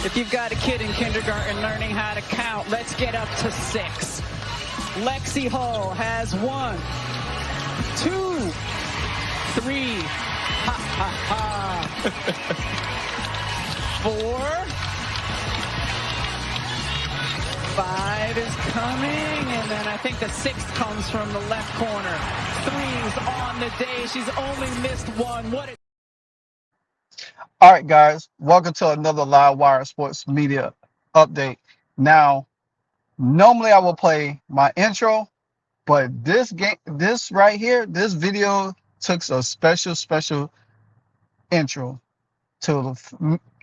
If you've got a kid in kindergarten learning how to count, let's get up to 6. Lexie Hull has 1, 2, 3, ha, ha, ha, 4, 5 is coming, and then I think the 6th comes from the left corner. 3's on the day. She's only missed 1. What? All right, guys, welcome to another Live Wire Sports Media update. Now, normally I will play my intro, but this right here, this video took a special intro to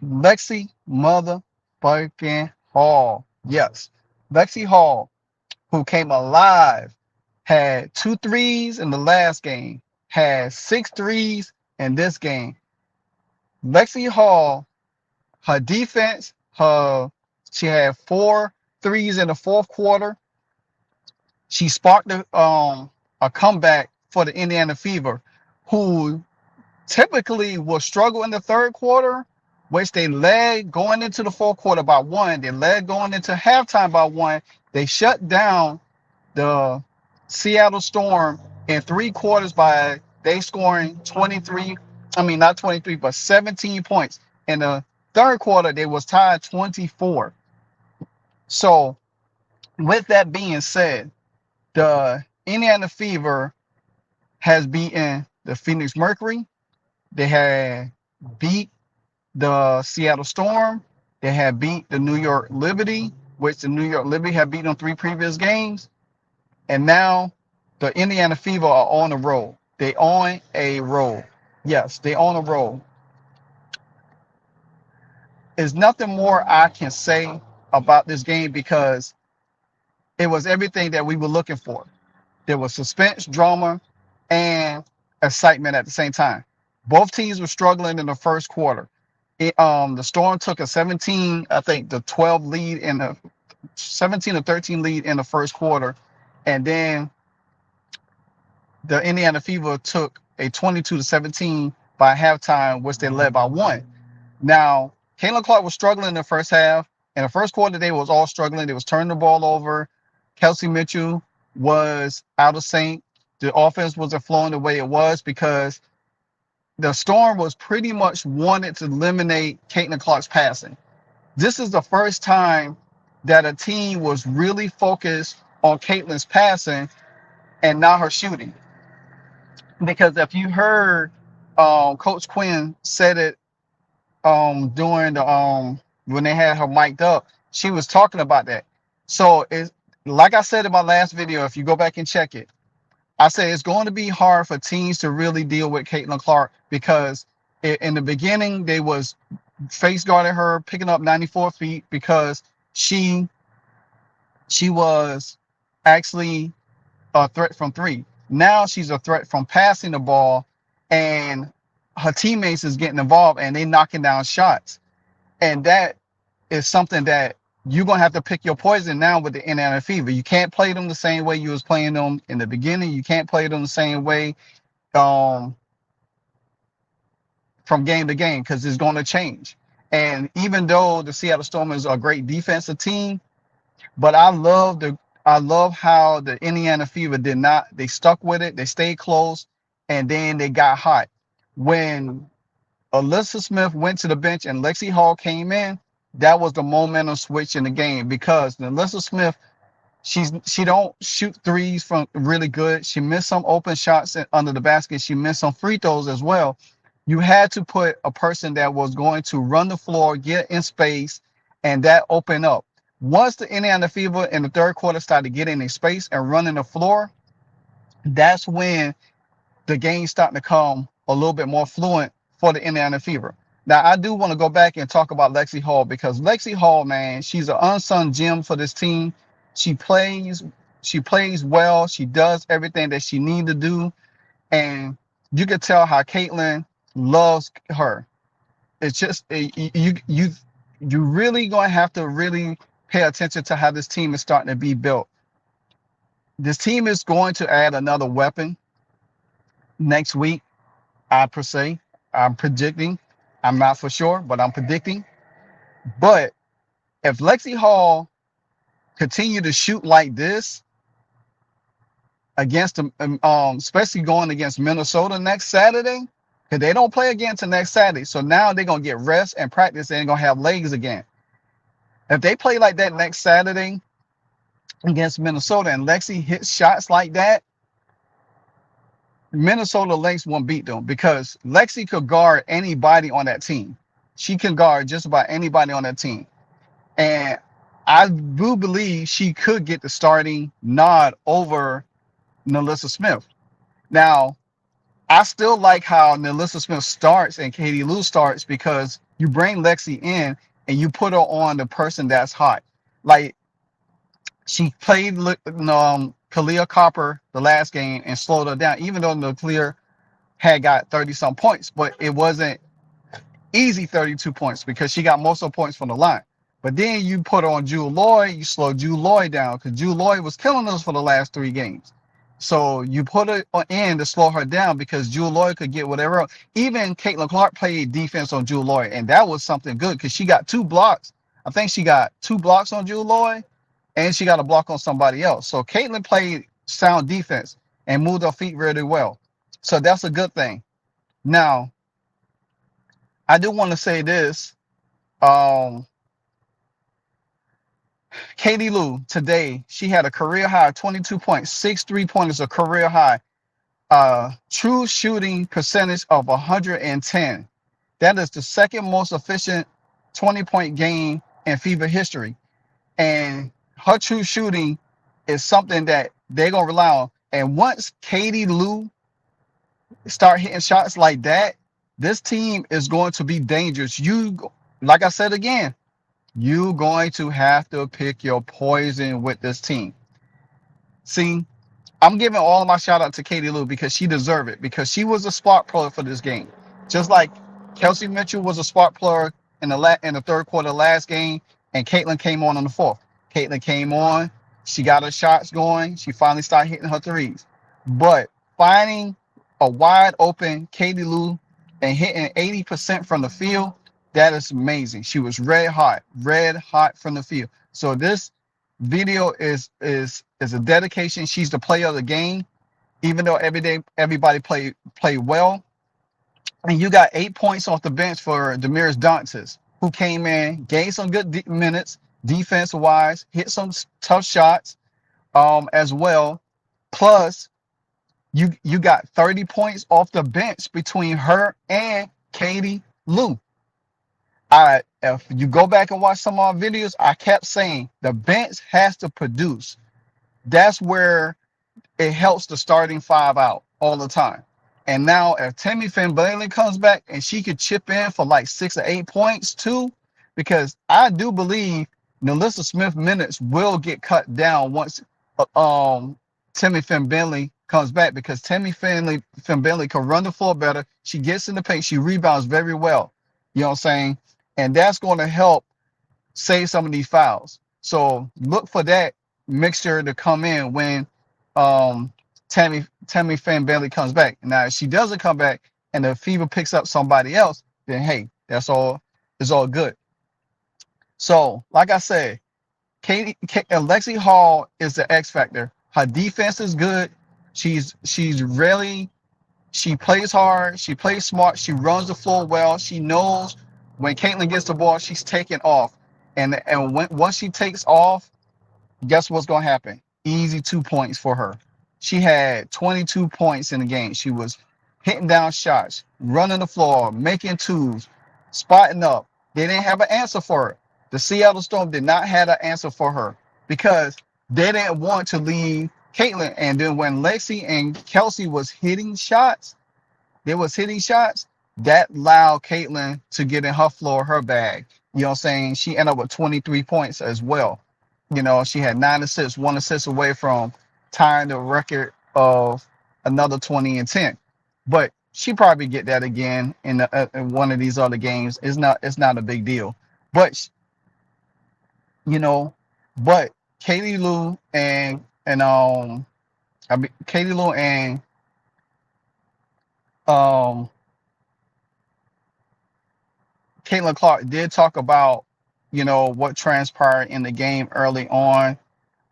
Lexie motherfucking Hull. Yes, Lexie Hull, who came alive, had 2 threes in the last game, had 6 threes in this game. Lexie Hull, her defense, she had 4 threes in the fourth quarter. She sparked a comeback for the Indiana Fever, who typically will struggle in the third quarter, which they led going into the fourth quarter by 1. They led going into halftime by 1. They shut down the Seattle Storm in 3 quarters by they scoring 23. I mean, not 23, but 17 points. In the third quarter, they was tied 24. So, with that being said, the Indiana Fever has beaten the Phoenix Mercury. They had beat the Seattle Storm. They had beat the New York Liberty, which the New York Liberty had beaten on 3 previous games. And now the Indiana Fever are on a roll. They on a roll. Yes, they on a roll. There's nothing more I can say about this game because it was everything that we were looking for. There was suspense, drama, and excitement at the same time. Both teams were struggling in the first quarter. The Storm took a 12 lead in the 17 or 13 lead in the first quarter, and then the Indiana Fever took a 22-17 by halftime, which they led by 1. Now, Caitlin Clark was struggling in the first half. In the first quarter, they was all struggling. They was turning the ball over. Kelsey Mitchell was out of sync. The offense wasn't flowing the way it was because the Storm was pretty much wanted to eliminate Caitlin Clark's passing. This is the first time that a team was really focused on Caitlin's passing and not her shooting. Because if you heard Coach Quinn said it during the when they had her mic'd up, she was talking about that. So it's like I said in my last video, if you go back and check it, I said it's going to be hard for teams to really deal with Caitlin Clark because in the beginning they was face guarding her, picking up 94 feet because she was actually a threat from 3. Now she's a threat from passing the ball, and her teammates is getting involved and they knocking down shots. And that is something that you're going to have to pick your poison now with the Indiana Fever. You can't play them the same way you was playing them in the beginning. You can't play them the same way from game to game because it's going to change. And even though the Seattle Storm is a great defensive team, but I love how the Indiana Fever they stuck with it. They stayed close, and then they got hot. When Alyssa Smith went to the bench and Lexie Hull came in, that was the momentum switch in the game because Alyssa Smith, she don't shoot threes from really good. She missed some open shots under the basket. She missed some free throws as well. You had to put a person that was going to run the floor, get in space, and that opened up. Once the Indiana Fever in the third quarter started getting in space and running the floor, that's when the game started to come a little bit more fluent for the Indiana Fever. Now, I do want to go back and talk about Lexie Hull because Lexie Hull, man, she's an unsung gem for this team. She plays well. She does everything that she needs to do. And you can tell how Caitlin loves her. It's just you really going to have to really pay attention to how this team is starting to be built. This team is going to add another weapon next week, I'm predicting. I'm not for sure, but I'm predicting But if Lexie Hull continue to shoot like this against them, especially going against Minnesota next Saturday, because they don't play again till next Saturday. So now they're gonna get rest and practice. They ain't gonna have legs again. If they play like that next Saturday against Minnesota and Lexie hits shots like that, Minnesota Lynx won't beat them because Lexie could guard anybody on that team. She can guard just about anybody on that team. And I do believe she could get the starting nod over Nalissa Smith. Now, I still like how Nalissa Smith starts and Katie Lou starts because you bring Lexie in and you put her on the person that's hot. Like she played Kalia Copper the last game and slowed her down, even though Kalia had got 30 some points, but it wasn't easy 32 points because she got most of the points from the line. But then you put her on Jewel Lloyd, you slow Jewel Lloyd down because Jewel Lloyd was killing us for the last 3 games. So you put her in to slow her down because Jewel Lloyd could get whatever else. Even Caitlin Clark played defense on Jewel Lloyd, and that was something good because she got 2 blocks. I think she got 2 blocks on Jewel Lloyd, and she got a block on somebody else. So Caitlin played sound defense and moved her feet really well. So that's a good thing. Now, I do want to say this. Katie Lou today, she had a career high 22 points, 6 3-pointers, a career high. True shooting percentage of 110. That is the second most efficient 20-point game in FIBA history. And her true shooting is something that they're going to rely on. And once Katie Lou start hitting shots like that, this team is going to be dangerous. Like I said again, you're going to have to pick your poison with this team. See, I'm giving all my shout out to Katie Lou because she deserved it, because she was a spark plug for this game. Just like Kelsey Mitchell was a spark plug in the third quarter last game, and Caitlin came on the fourth. Caitlin came on, she got her shots going, she finally started hitting her threes. But finding a wide open Katie Lou and hitting 80% from the field, that is amazing. She was red hot from the field. So this video is a dedication. She's the player of the game, even though everybody played well. And you got 8 points off the bench for Damiris Dantas, who came in, gave some good minutes defense-wise, hit some tough shots as well. Plus, you got 30 points off the bench between her and Katie Lou. If you go back and watch some of our videos, I kept saying the bench has to produce. That's where it helps the starting 5 out all the time. And now if Tammy Finn-Bailey comes back and she could chip in for like 6 or 8 points too, because I do believe Nalissa Smith minutes will get cut down once Tammy Finn-Bailey comes back, because Tammy Finn-Bailey can run the floor better. She gets in the paint. She rebounds very well. You know what I'm saying? And that's going to help save some of these fouls. So look for that mixture to come in when Tammy Finn-Bailey comes back. Now, if she doesn't come back and the FIBA picks up somebody else, then hey, it's all good. So, like I said, Lexie Hull is the X factor. Her defense is good. She plays hard. She plays smart. She runs the floor well. She knows when Caitlin gets the ball, she's taking off. And once she takes off, guess what's going to happen? Easy 2 points for her. She had 22 points in the game. She was hitting down shots, running the floor, making twos, spotting up. They didn't have an answer for her. The Seattle Storm did not have an answer for her because they didn't want to leave Caitlin. And then when Lexie and Kelsey was hitting shots, that allowed Caitlin to get in her floor, her bag. You know what I'm saying? She ended up with 23 points as well. You know, she had 9 assists, 1 assist away from tying the record of another 20 and 10. But she probably get that again in one of these other games. It's not a big deal. But Katie Lou and Caitlin Clark did talk about what transpired in the game early on.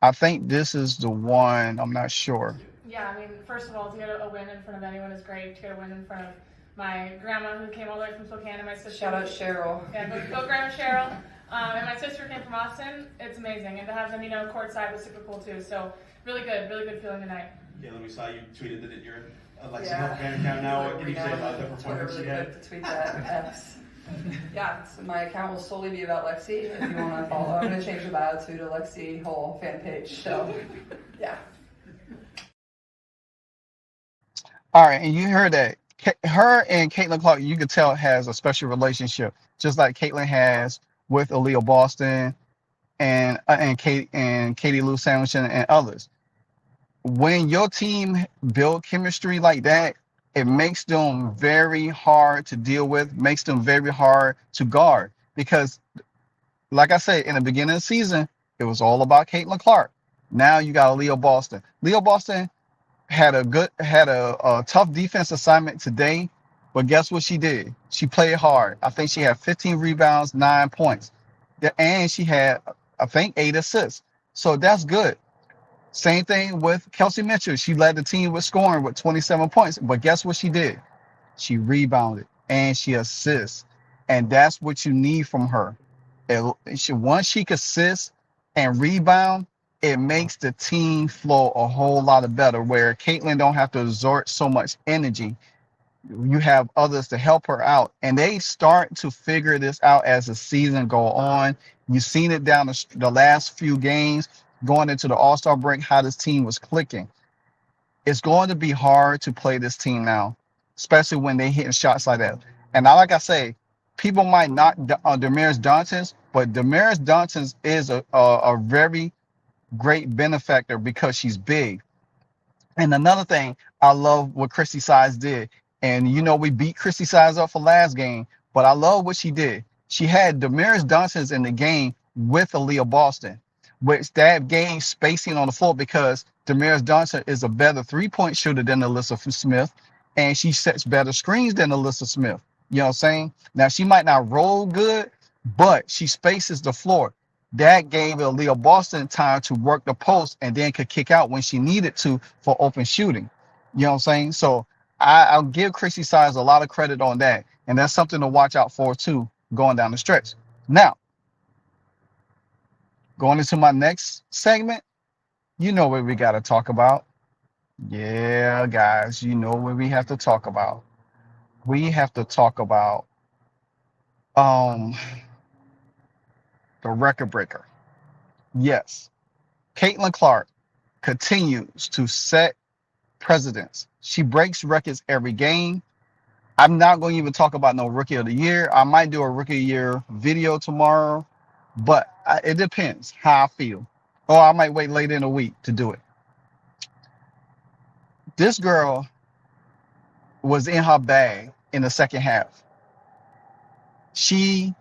I think this is the one. I'm not sure. Yeah, I mean, first of all, to get a win in front of anyone is great. To get a win in front of my grandma who came all the way from Spokane and my sister. Shout out Cheryl. Yeah, go Grandma Cheryl. And my sister came from Austin. It's amazing. And to have them, courtside was super cool too. So really good feeling tonight. Caitlin, we saw you tweeted that you're a Lexie Hull fan account now. What can you say about the performance you had? To tweet that. Yes. Yeah, so my account will solely be about Lexie. If you want to follow, I'm going to change the bio to Lexie Hull fan page. So, yeah. All right, and you heard that her and Caitlin Clark, you could tell, has a special relationship, just like Caitlin has with Aaliyah Boston and Katie Lou Sandwich and others. When your team build chemistry like that, it makes them very hard to deal with, makes them very hard to guard. Because, like I said, in the beginning of the season, it was all about Caitlin Clark. Now you got Aaliyah Boston. Aaliyah Boston had a tough defense assignment today, but guess what she did? She played hard. I think she had 15 rebounds, 9 points, and she had, I think, 8 assists. So that's good. Same thing with Kelsey Mitchell. She led the team with scoring with 27 points, but guess what she did? She rebounded and she assists, and that's what you need from her. Once she can assist and rebound, it makes the team flow a whole lot better, where Caitlin don't have to exert so much energy. You have others to help her out, and they start to figure this out as the season go on. You've seen it down the last few games going into the All-Star break, how this team was clicking. It's going to be hard to play this team now, especially when they hitting shots like that. And now, like I say, people might not Damaris Johnson, but Damaris Johnson is a very great benefactor because she's big. And another thing, I love what Christy Sides did. And we beat Christy Sides up for last game, but I love what she did. She had Damaris Johnson in the game with Aaliyah Boston, which that game spacing on the floor, because Damaris Johnson is a better three-point shooter than Alyssa Smith, and she sets better screens than Alyssa Smith. You know what I'm saying? Now, she might not roll good, but she spaces the floor. That gave Aaliyah Boston time to work the post and then could kick out when she needed to for open shooting. You know what I'm saying? So I'll give Chrissy Sides a lot of credit on that, and that's something to watch out for too going down the stretch. Now, going into my next segment, what we got to talk about. Yeah, guys, what we have to talk about. We have to talk about the record breaker. Yes, Caitlin Clark continues to set precedents. She breaks records every game. I'm not going to even talk about no Rookie of the Year. I might do a Rookie of the Year video tomorrow, but it depends how I feel. Or I might wait later in the week to do it. This girl was in her bag in the second half. She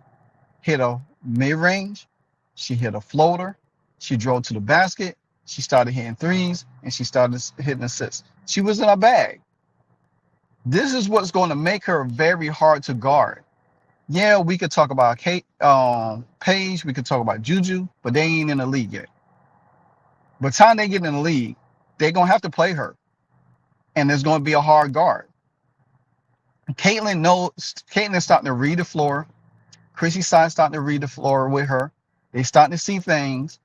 hit a mid-range. She hit a floater. She drove to the basket. She started hitting threes, and she started hitting assists. She was in her bag. This is what's going to make her very hard to guard. Yeah, we could talk about Paige. We could talk about Juju, but they ain't in the league yet. By the time they get in the league, they're going to have to play her, and there's going to be a hard guard. Caitlin is starting to read the floor. Chrissy Sides starting to read the floor with her. They starting to see things.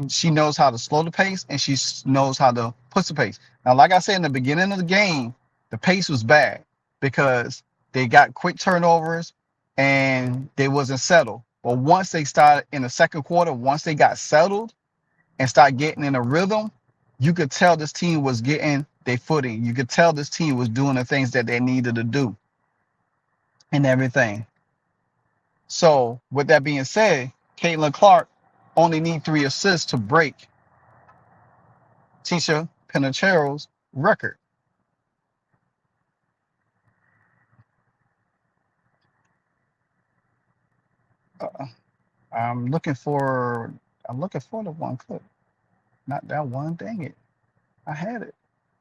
She knows how to slow the pace, and she knows how to push the pace. Now, like I said in the beginning of the game, the pace was bad because they got quick turnovers and they wasn't settled. But once they started in the second quarter, once they got settled and started getting in a rhythm, you could tell this team was getting their footing. You could tell this team was doing the things that they needed to do and everything. So with that being said, Caitlin Clark only need 3 assists to break Ticha Penicheiro's record. I'm looking for the one clip. Not that one, dang it. I had it.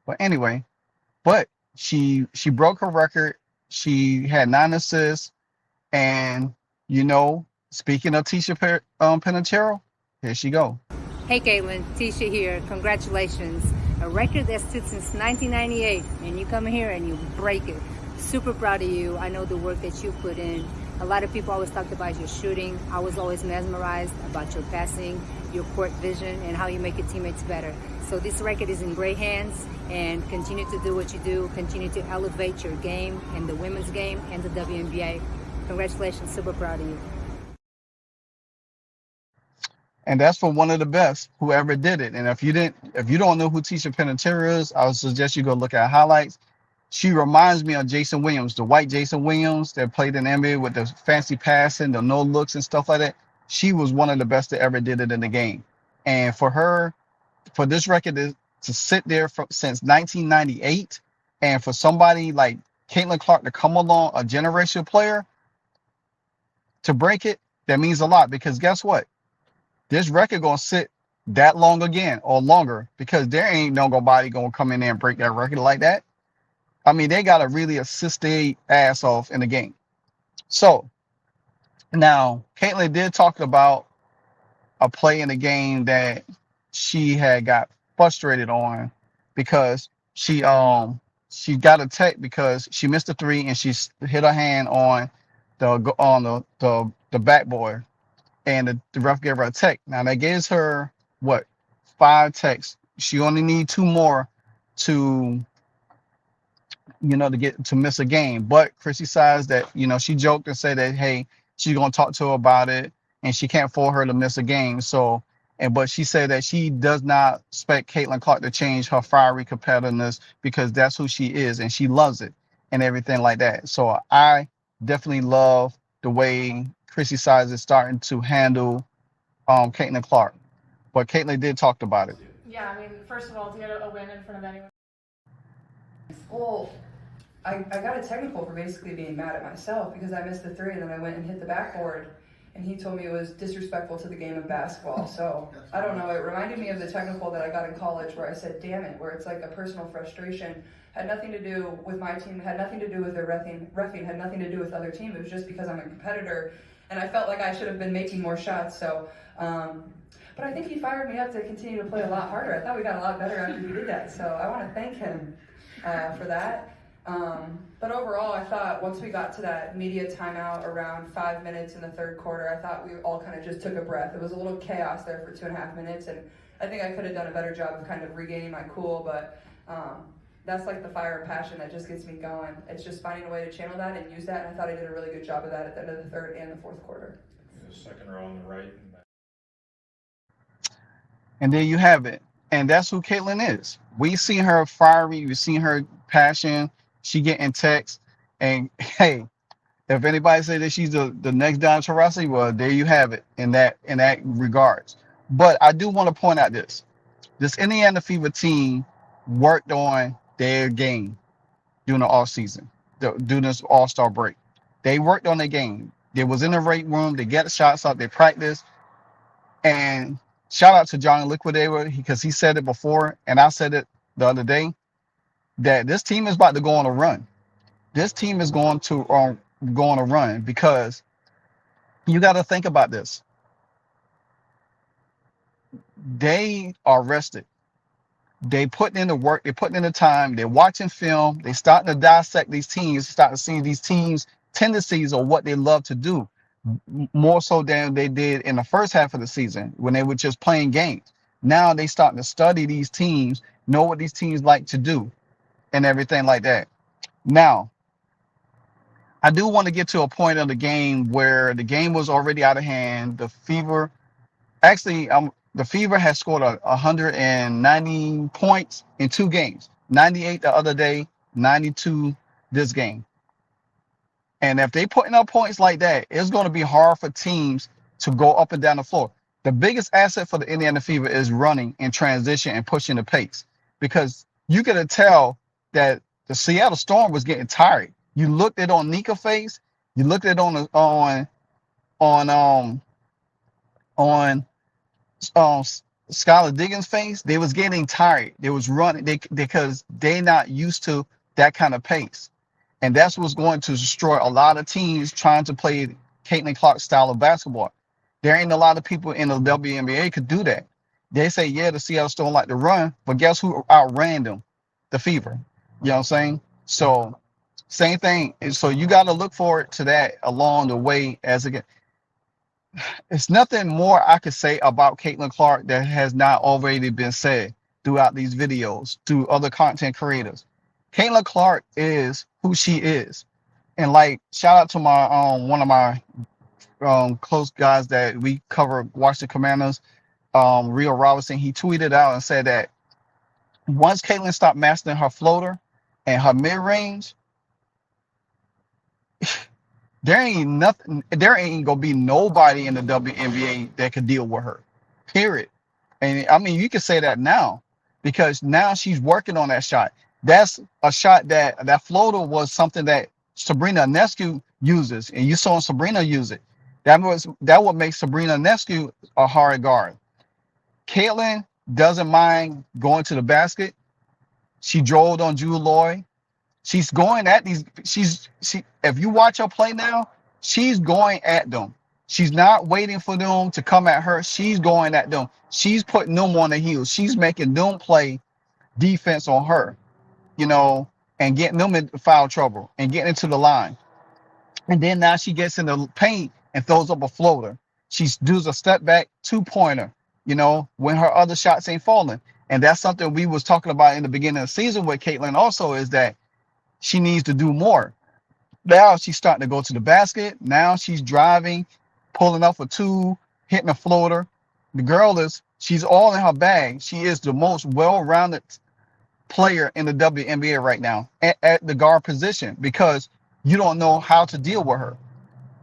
But anyway, she broke her record. She had 9 assists, and speaking of Penicheiro, here she go. Hey Caitlin, Tisha here. Congratulations. A record that stood since 1998, and you come here and you break it. Super proud of you. I know the work that you put in. A lot of people always talked about your shooting. I was always mesmerized about your passing, your court vision, and how you make your teammates better. So this record is in great hands, and continue to do what you do. Continue to elevate your game and the women's game and the WNBA. Congratulations. Super proud of you. And that's for one of the best whoever did it. And if you don't know who Ticha Penicheiro is, I would suggest you go look at highlights. She reminds me of Jason Williams, the white Jason Williams that played in the NBA with the fancy passing, the no looks and stuff like that. She was one of the best that ever did it in the game. And for this record to sit there since 1998, and for somebody like Caitlin Clark to come along, a generational player, to break it, that means a lot. Because guess what? This record gonna sit that long again or longer, because there ain't nobody gonna come in there and break that record like that. I mean, they gotta really assist their ass off in the game. So now Caitlin did talk about a play in the game that she had got frustrated on because she got a tech because she missed a three and she hit her hand on the backboard. And the ref gave her a tech. Now that gives her 5 techs. She only need 2 more to miss a game. But Chrissy says that she joked and said that hey, she's gonna talk to her about it and she can't afford her to miss a game. But she said that she does not expect Caitlin Clark to change her fiery competitiveness because that's who she is and she loves it and everything like that. So I definitely love the way Chrissy Size is starting to handle Caitlin Clark. But Caitlin did talk about it. Yeah, I mean, first of all, to get a win in front of anyone. Well, I got a technical for basically being mad at myself because I missed the three and then I went and hit the backboard and he told me it was disrespectful to the game of basketball. So I don't know, it reminded me of the technical that I got in college where I said, damn it, where it's like a personal frustration. Had nothing to do with my team, had nothing to do with their reffing, had nothing to do with other team. It was just because I'm a competitor and I felt like I should have been making more shots. So, but I think he fired me up to continue to play a lot harder. I thought we got a lot better after he did that. So I want to thank him for that. But overall, I thought once we got to that media timeout around 5 minutes in the third quarter, I thought we all kind of just took a breath. It was a little chaos there for 2.5 minutes, and I think I could have done a better job of kind of regaining my cool, but that's like the fire and passion that just gets me going. It's just finding a way to channel that and use that, and I thought I did a really good job of that at the end of the third and the fourth quarter. The second row on the right. And there you have it. And that's who Caitlin is. We've seen her fiery, we've seen her passion. She getting texts. And hey, if anybody say that she's the next Diana Taurasi, well, there you have it in that regards. But I do want to point out this Indiana Fever team worked on their game during the off season, during this All-Star break. They worked on their game. They was in the weight room. They get the shots up. They practiced. And shout out to Johnny Liquidator because he said it before, and I said it the other day, that this team is about to go on a run. This team is going to go on a run because you got to think about this. They are rested. They putting in the work. They're putting in the time. They're watching film. They starting to dissect these teams, starting to see these teams' tendencies or what they love to do more so than they did in the first half of the season when they were just playing games. Now they starting to study these teams, know what these teams like to do and everything like that. Now, I do want to get to a point of the game where the game was already out of hand. The Fever, the Fever has scored 190 points in 2 games. 98 the other day, 92 this game. And if they putting up points like that, it's going to be hard for teams to go up and down the floor. The biggest asset for the Indiana Fever is running in transition and pushing the pace, because you got to tell that the Seattle Storm was getting tired. You looked at on Nika's face, you looked at on Skylar Diggins' face. They was getting tired. They was running because they're not used to that kind of pace. And that's what's going to destroy a lot of teams trying to play Caitlin Clark's style of basketball. There ain't a lot of people in the WNBA could do that. They say, yeah, the Seattle Storm like to run, but guess who outran them? The Fever. You know what I'm saying? So same thing. And so you got to look forward to that along the way. As again, it's nothing more I could say about Caitlin Clark that has not already been said throughout these videos to other content creators. Caitlin Clark is who she is. And like, shout out to my one of my close guys that we cover Washington Commanders, Rio Robinson. He tweeted out and said that once Caitlin stopped mastering her floater and her mid-range, there ain't gonna be nobody in the WNBA that could deal with her. Period. And I mean, you can say that now because now she's working on that shot. That's a shot that floater was something that Sabrina Ionescu uses, and you saw Sabrina use it. That what makes Sabrina Ionescu a hard guard. Caitlin doesn't mind going to the basket. She drove on Jewel Lloyd. She's going at these. If you watch her play now, she's going at them. She's not waiting for them to come at her. She's going at them. She's putting them on the heels. She's making them play defense on her, you know, and getting them into foul trouble and getting into the line. And then now she gets in the paint and throws up a floater. She does a step back 2-pointer, you know, when her other shots ain't falling. And that's something we was talking about in the beginning of the season with Caitlin also, is that she needs to do more. Now she's starting to go to the basket. Now she's driving, pulling up for 2, hitting a floater. The girl she's all in her bag. She is the most well-rounded player in the WNBA right now at the guard position because you don't know how to deal with her.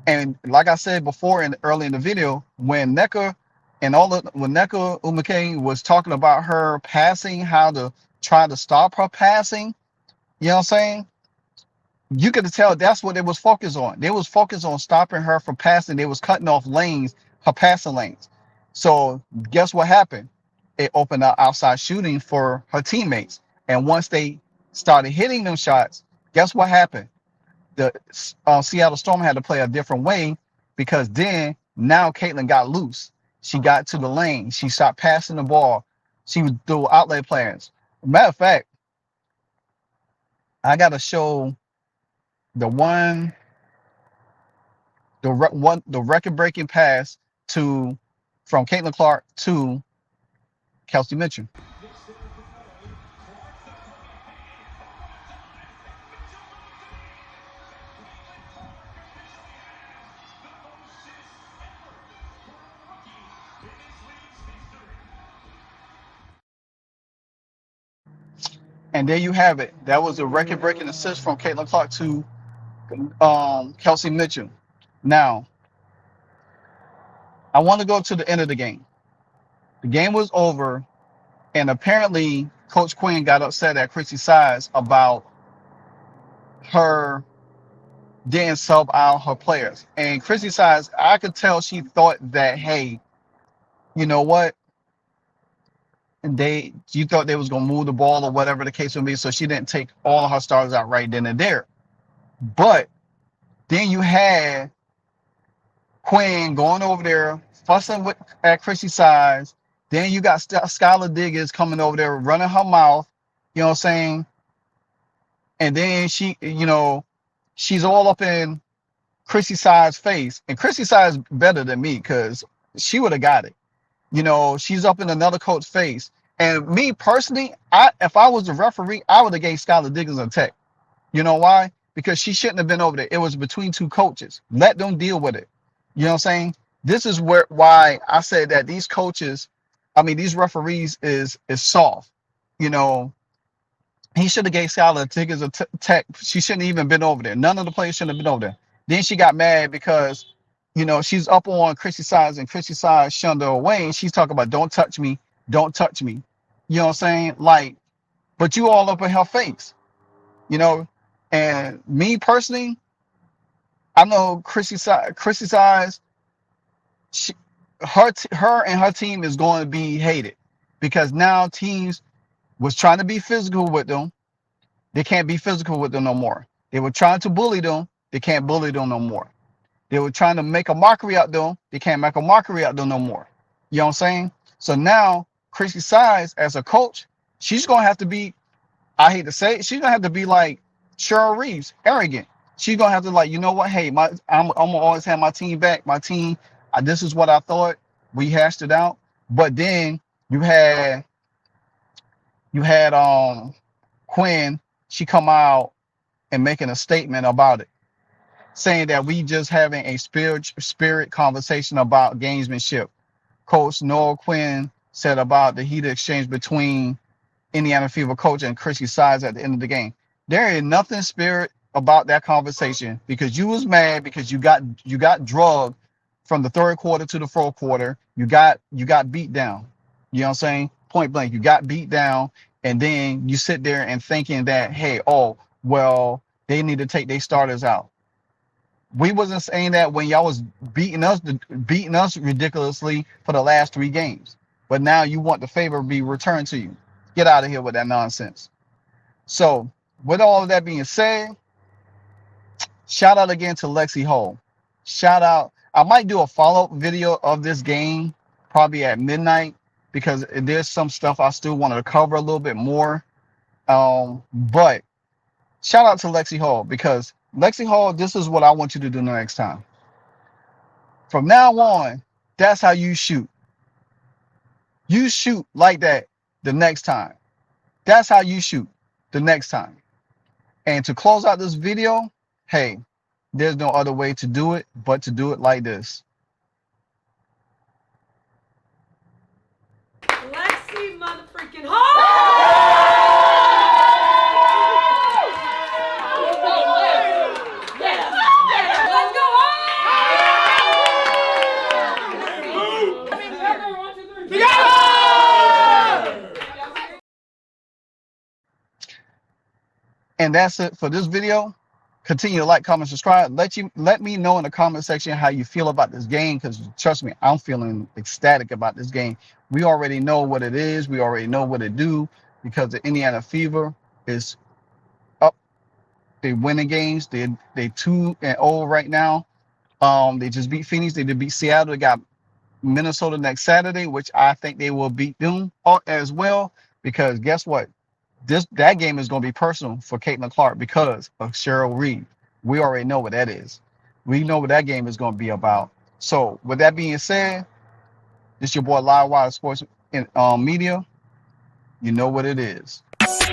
And like I said before early in the video, when Nneka Umake was talking about her passing, how to try to stop her passing, you know what I'm saying? You could tell that's what they was focused on. They was focused on stopping her from passing. They was cutting off lanes, her passing lanes. So guess what happened? It opened up outside shooting for her teammates. And once they started hitting them shots, guess what happened? The Seattle Storm had to play a different way because then now Caitlin got loose. She got to the lane. She stopped passing the ball. She would do outlet plans. Matter of fact, I got to show the record-breaking pass from Caitlin Clark to Kelsey Mitchell. And there you have it. That was a record-breaking assist from Caitlin Clark to Kelsey Mitchell. Now, I want to go to the end of the game. The game was over, and apparently Coach Quinn got upset at Chrissy Size about her didn't sub out her players. And Chrissy Size, I could tell she thought that, hey, you know what? And you thought they was gonna move the ball or whatever the case would be, so she didn't take all of her stars out right then and there. But then you had Quinn going over there fussing at Chrissy Size. Then you got Skylar Diggins coming over there running her mouth, you know what I'm saying? And then she, you know, she's all up in Chrissy Size's face, and Chrissy Size better than me because she would have got it. You know, she's up in another coach's face. And me personally, if I was the referee, I would have gave Skylar Diggins a tech. You know why? Because she shouldn't have been over there. It was between 2 coaches. Let them deal with it. You know what I'm saying? This is why I said that these referees is soft. You know, he should have gave Skylar Diggins a tech. She shouldn't have even been over there. None of the players shouldn't have been over there. Then she got mad because, you know, she's up on Chrissy Size and Chrissy Size shunned her away. And she's talking about, don't touch me. Don't touch me. You know what I'm saying? Like, but you all up in her face, you know? And me personally, I know Chrissy Size, her and her team is going to be hated because now teams was trying to be physical with them. They can't be physical with them no more. They were trying to bully them. They can't bully them no more. They were trying to make a mockery out of them. They can't make a mockery out of them no more. You know what I'm saying? So now Chrissy Sides as a coach, she's gonna have to be, I hate to say it, she's gonna have to be like Cheryl Reeves, arrogant. She's gonna have to like, you know what? Hey, I'm gonna always have my team back. My team, this is what I thought. We hashed it out. But then you had Quinn. She come out and making a statement about it, saying that we just having a spirit conversation about gamesmanship. Coach Noel Quinn said about the heated exchange between Indiana Fever coach and Chrissy Sides at the end of the game. There is nothing spirit about that conversation because you was mad because you got drugged from the third quarter to the fourth quarter. You got beat down. You know what I'm saying? Point blank, you got beat down, and then you sit there and thinking that, hey, oh, well, they need to take their starters out. We wasn't saying that when y'all was beating us ridiculously for the last 3 games. But now you want the favor to be returned to you. Get out of here with that nonsense. So with all of that being said, shout out again to Lexie Hull. Shout out. I might do a follow-up video of this game probably at midnight because there's some stuff I still wanted to cover a little bit more. But shout out to Lexie Hull because Lexie Hull, this is what I want you to do next time. From now on, that's how you shoot. You shoot like that the next time. That's how you shoot the next time. And to close out this video, hey, there's no other way to do it but to do it like this. Lexie motherfucking Hull! And that's it for this video. Continue to like, comment, subscribe. Let me know in the comment section how you feel about this game, because trust me, I'm feeling ecstatic about this game. We already know what it is. We already know what it do because the Indiana Fever is up. They winning games. They 2-0 right now. They just beat Phoenix. They did beat Seattle. They got Minnesota next Saturday, which I think they will beat them as well. Because guess what? That game is going to be personal for Caitlin Clark because of Cheryl Reed. We already know what that is. We know what that game is going to be about. So with that being said, this your boy Live Wire Sports Media. You know what it is.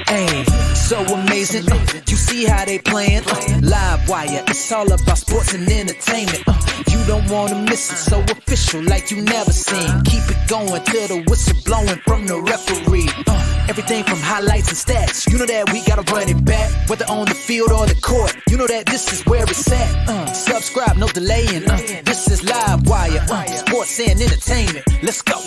Hey, so amazing. You see how they playing? Live Wire, it's all about sports and entertainment. You don't want to miss it, so official like you never seen. Keep it going till the whistle blowing from the referee. Everything from highlights and stats. You know that we gotta run it back, whether on the field or the court. You know that this is where it's at. Subscribe, no delaying. This is Live Wire, sports and entertainment. Let's go.